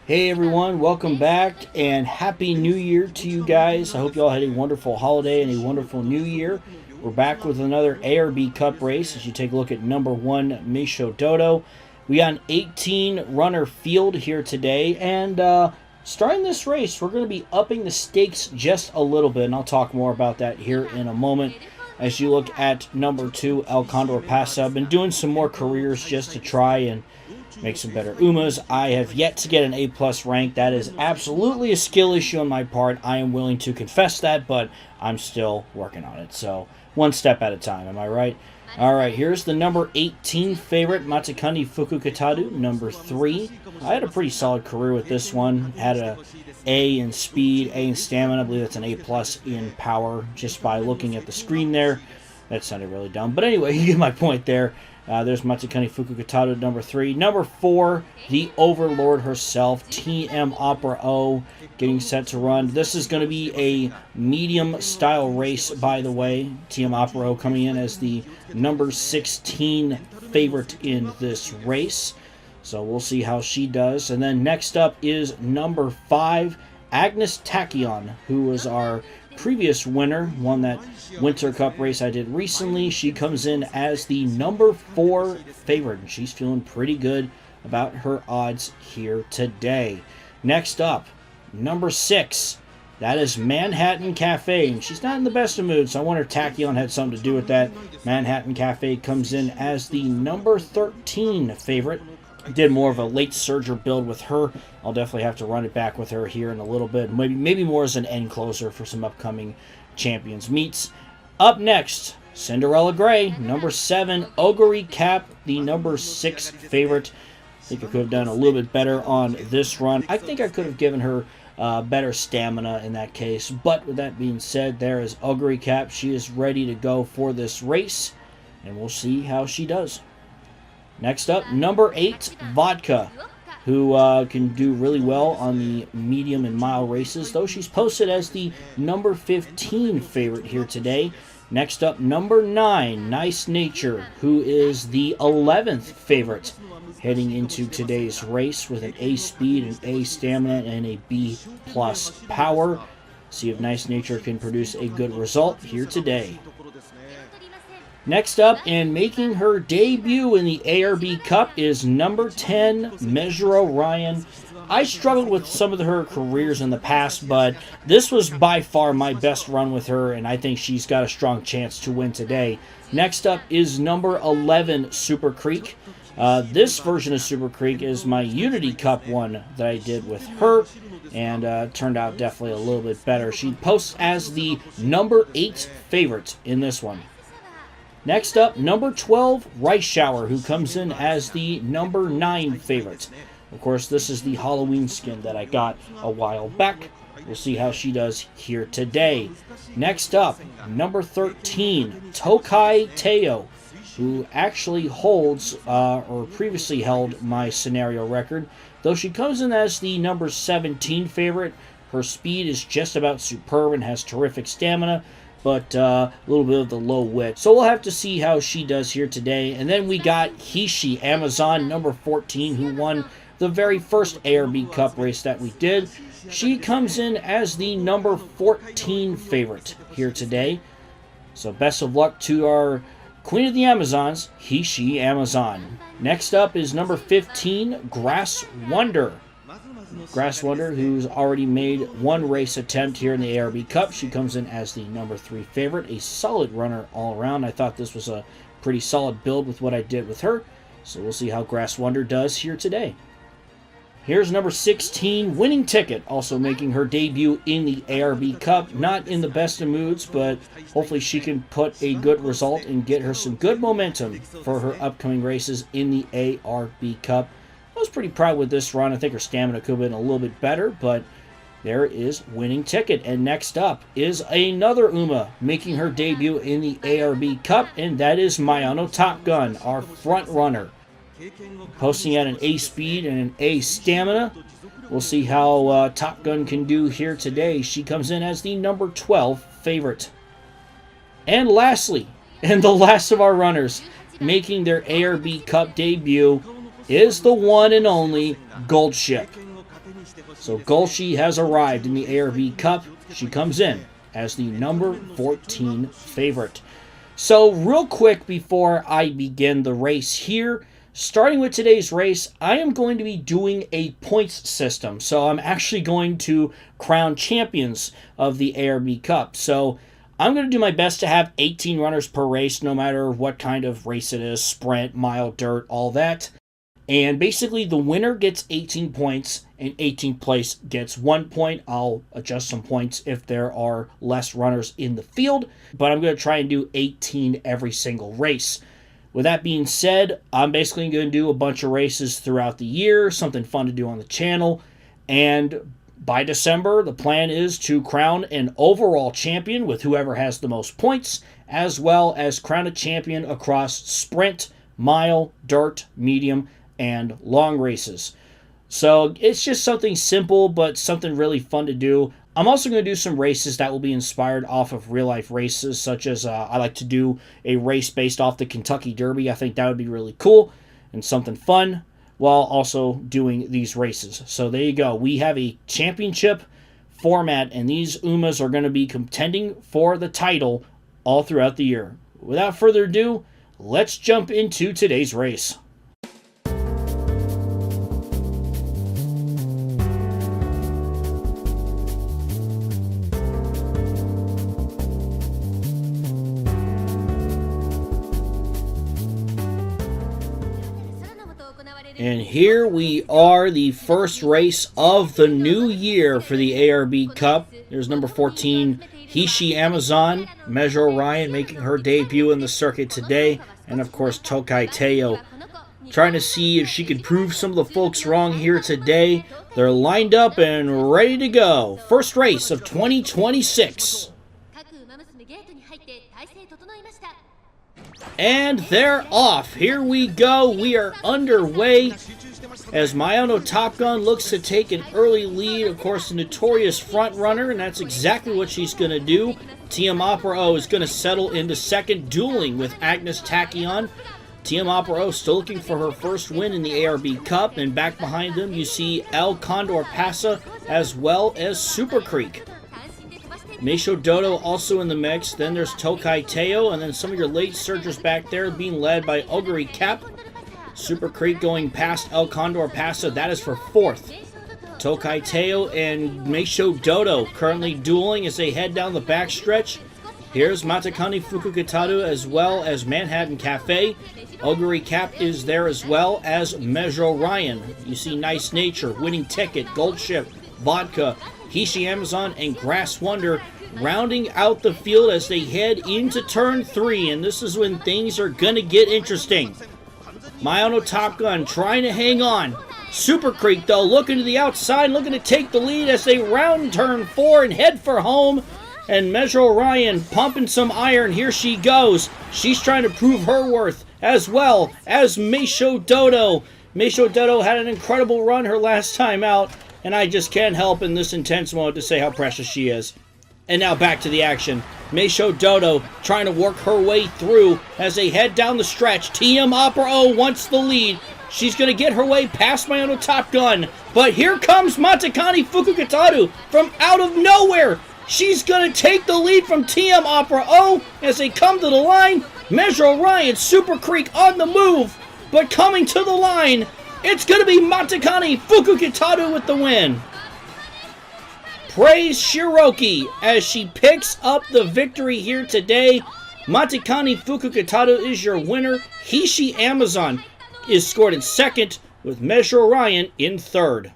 Hey everyone, welcome back and Happy New Year to you guys. I hope you all had a wonderful holiday and a wonderful new year. We're back with another ARB Cup race as you take a look at number 1 Meisho Dodo. We got an 18 runner field here today, and starting this race we're going to be upping the stakes just a little bit, and I'll talk more about that here in a moment. As you look at number 2 El Condor Pasa, I've been doing some more careers just to try and make some better Umas. I have yet to get an A+ rank. That is absolutely a skill issue on my part. I am willing to confess that, but I'm still working on it. So, one step at a time, am I right? Alright, here's the number 18 favorite, Matsukuni Fukukatadu, number 3. I had a pretty solid career with this one. Had a A in speed, A in stamina. I believe that's an A+ in power, just by looking at the screen there. That sounded really dumb. But anyway, you get my point there. There's Matsukuni Fukukatadu, number 3. Number 4, the Overlord herself, TM Opera O, getting set to run. This is going to be a medium-style race, by the way. TM Opera O coming in as the number 16 favorite in this race. So we'll see how she does. And then next up is number 5, Agnes Tachyon, who was our previous winner, won that Winter Cup race I did recently. She comes in as the number 4 favorite, and she's feeling pretty good about her odds here today. Next up, number 6, that is Manhattan Cafe, and she's not in the best of moods, so I wonder if Tachyon had something to do with that. Manhattan Cafe comes in as the number 13 favorite. Did more of a late surger build with her. I'll definitely have to run it back with her here in a little bit. Maybe more as an end closer for some upcoming Champions meets. Up next, Cinderella Gray, number 7, Oguri Cap, the number 6 favorite. I think I could have done a little bit better on this run. I think I could have given her better stamina in that case. But with that being said, there is Oguri Cap. She is ready to go for this race, and we'll see how she does. Next up, number 8, Vodka, who can do really well on the medium and mile races, though she's posted as the number 15 favorite here today. Next up, number 9, Nice Nature, who is the 11th favorite heading into today's race with an A speed, an A stamina, and a B+ power. See if Nice Nature can produce a good result here today. Next up, and making her debut in the ARB Cup, is number 10, Mezuro Ryan. I struggled with some of her careers in the past, but this was by far my best run with her, and I think she's got a strong chance to win today. Next up is number 11, Super Creek. This version of Super Creek is my Unity Cup one that I did with her, and turned out definitely a little bit better. She posts as the number 8 favorite in this one. Next up, number 12, Rice Shower, who comes in as the number 9 favorite. Of course, this is the Halloween skin that I got a while back. We'll see how she does here today. Next up, number 13, Tokai Teo, who actually holds, or previously held, my scenario record. Though she comes in as the number 17 favorite, her speed is just about superb and has terrific stamina, but a little bit of the low wit. So we'll have to see how she does here today. And then we got Hishi Amazon, number 14, who won the very first ARB Cup race that we did. She comes in as the number 14 favorite here today. So best of luck to our Queen of the Amazons, Hishi Amazon. Next up is number 15, Grass Wonder. Grass Wonder, who's already made one race attempt here in the ARB Cup. She comes in as the number 3 favorite. A solid runner all around. I thought this was a pretty solid build with what I did with her. So we'll see how Grass Wonder does here today. Here's number 16, Winning Ticket, also making her debut in the ARB Cup. Not in the best of moods, but hopefully she can put a good result and get her some good momentum for her upcoming races in the ARB Cup. I was pretty proud with this run. I think her stamina could have been a little bit better, but there is Winning Ticket. And next up is another Uma making her debut in the ARB Cup, and that is Mayano Top Gun, our front runner. Posting at an A speed and an A stamina. We'll see how Top Gun can do here today. She comes in as the number 12 favorite. And lastly, and the last of our runners making their ARB Cup debut, is the one and only Gold Ship. So Gulshi has arrived in the ARB Cup. She comes in as the number 14 favorite. So real quick before I begin the race here, starting with today's race, I am going to be doing a points system. So I'm actually going to crown champions of the ARB Cup. So I'm going to do my best to have 18 runners per race, no matter what kind of race it is, sprint, mile, dirt, all that. And basically the winner gets 18 points and 18th place gets 1 point. I'll adjust some points if there are less runners in the field, but I'm going to try and do 18 every single race. With that being said, I'm basically going to do a bunch of races throughout the year, something fun to do on the channel, and by December, the plan is to crown an overall champion with whoever has the most points, as well as crown a champion across sprint, mile, dirt, medium, and long races. So it's just something simple, but something really fun to do. I'm also going to do some races that will be inspired off of real-life races, such as I like to do a race based off the Kentucky Derby. I think that would be really cool and something fun, while also doing these races. So there you go. We have a championship format, and these Umas are going to be contending for the title all throughout the year. Without further ado, let's jump into today's race. And here we are, the first race of the new year for the ARB Cup. There's number 14, Hishi Amazon, Measure Orion making her debut in the circuit today, and of course Tokai Teo. Trying to see if she can prove some of the folks wrong here today. They're lined up and ready to go. First race of 2026. And they're off. Here we go. We are underway as Mayano Top Gun looks to take an early lead. Of course, the notorious front runner, and that's exactly what she's going to do. TM Opera O is going to settle into second, dueling with Agnes Tachyon. TM Opera O still looking for her first win in the ARB Cup, and back behind them you see El Condor Pasa as well as Super Creek. Meisho Dodo also in the mix. Then there's Tokai Teo, and then some of your late surgers back there being led by Oguri Cap. Super Creek going past El Condor Pasa. That is for fourth. Tokai Teo and Meisho Dodo currently dueling as they head down the backstretch. Here's Matakani Fukukitaru as well as Manhattan Cafe. Oguri Cap is there as well as Measure Orion. You see Nice Nature, Winning Ticket, Gold Ship, Vodka, Hishi Amazon, and Grass Wonder rounding out the field as they head into turn 3, and this is when things are gonna get interesting. Mayano Top Gun trying to hang on. Super Creek, though, looking to the outside, looking to take the lead as they round turn 4 and head for home. And Measure Orion pumping some iron. Here she goes. She's trying to prove her worth, as well as Meisho Dodo. Meisho Dodo had an incredible run her last time out, and I just can't help in this intense mode to say how precious she is. And now back to the action. Meisho Dodo trying to work her way through as they head down the stretch. TM Opera O wants the lead. She's going to get her way past Mayano Top Gun. But here comes Matakani Fukukitaru from out of nowhere. She's going to take the lead from TM Opera O as they come to the line. Measure Orion, Super Creek on the move. But coming to the line, it's going to be Matakani Fukukitaru with the win. Praise Shiroki as she picks up the victory here today. Matakani Fukukitaru is your winner. Hishi Amazon is scored in second, with Measure Orion in third.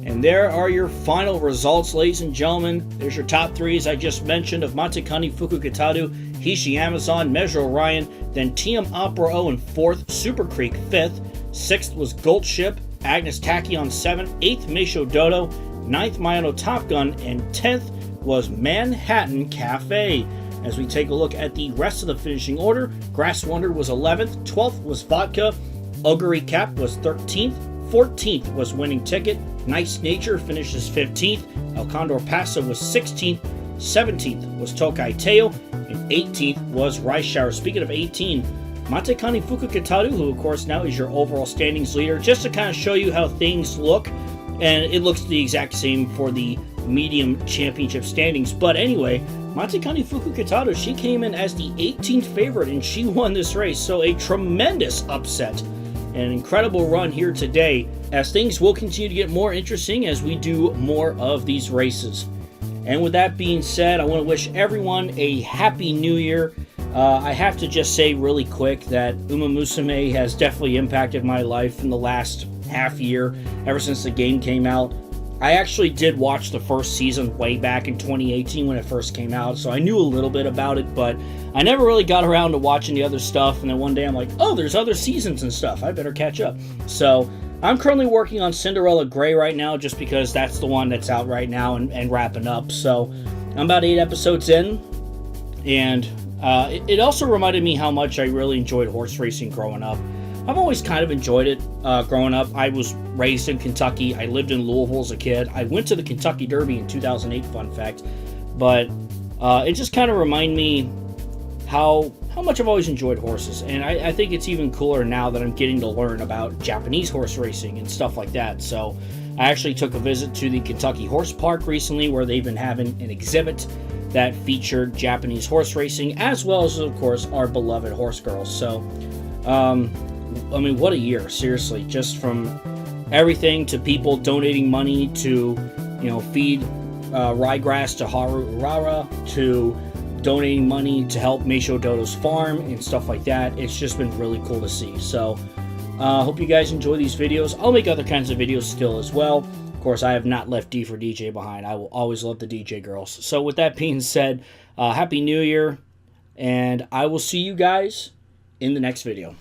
And there are your final results, ladies and gentlemen. There's your top 3, as I just mentioned, of Matakani Fukukitaru, Hishi Amazon, Measure Orion, then TM Opera O in 4th, Super Creek 5th, 6th was Gold Ship, Agnes Tachyon 7th, 8th Meisho Dodo, 9th Mayano Top Gun, and 10th was Manhattan Cafe. As we take a look at the rest of the finishing order, Grass Wonder was 11th, 12th was Vodka, Oguri Cap was 13th, 14th was Winning Ticket, Nice Nature finishes 15th, El Condor Pasa was 16th, 17th was Tokai Teo, and 18th was Rice Shower. Speaking of 18, Matekani Fukukitaru, who of course now is your overall standings leader, just to kind of show you how things look, and it looks the exact same for the medium championship standings. But anyway, Matekani Fukukitaru, she came in as the 18th favorite, and she won this race, so a tremendous upset. An incredible run here today, as things will continue to get more interesting as we do more of these races. And with that being said, I want to wish everyone a happy new year. I have to just say really quick that Umamusume has definitely impacted my life in the last half year, ever since the game came out. I actually did watch the first season way back in 2018 when it first came out, so I knew a little bit about it, but I never really got around to watching the other stuff, and then one day I'm like, oh, there's other seasons and stuff, I better catch up. So I'm currently working on Cinderella Grey right now, just because that's the one that's out right now and wrapping up. So I'm about 8 episodes in, and it also reminded me how much I really enjoyed horse racing growing up. I've always kind of enjoyed it growing up. I was raised in Kentucky. I lived in Louisville as a kid. I went to the Kentucky Derby in 2008, fun fact. But it just kind of reminded me how much I've always enjoyed horses. And I think it's even cooler now that I'm getting to learn about Japanese horse racing and stuff like that. So I actually took a visit to the Kentucky Horse Park recently, where they've been having an exhibit that featured Japanese horse racing, as well as, of course, our beloved horse girls. So, I mean, what a year, seriously. Just from everything to people donating money to, feed ryegrass to Haru Urara, to donating money to help Meisho Dodo's farm and stuff like that. It's just been really cool to see. So, hope you guys enjoy these videos. I'll make other kinds of videos still as well. Of course, I have not left D for DJ behind. I will always love the DJ girls. So, with that being said, Happy New Year, and I will see you guys in the next video.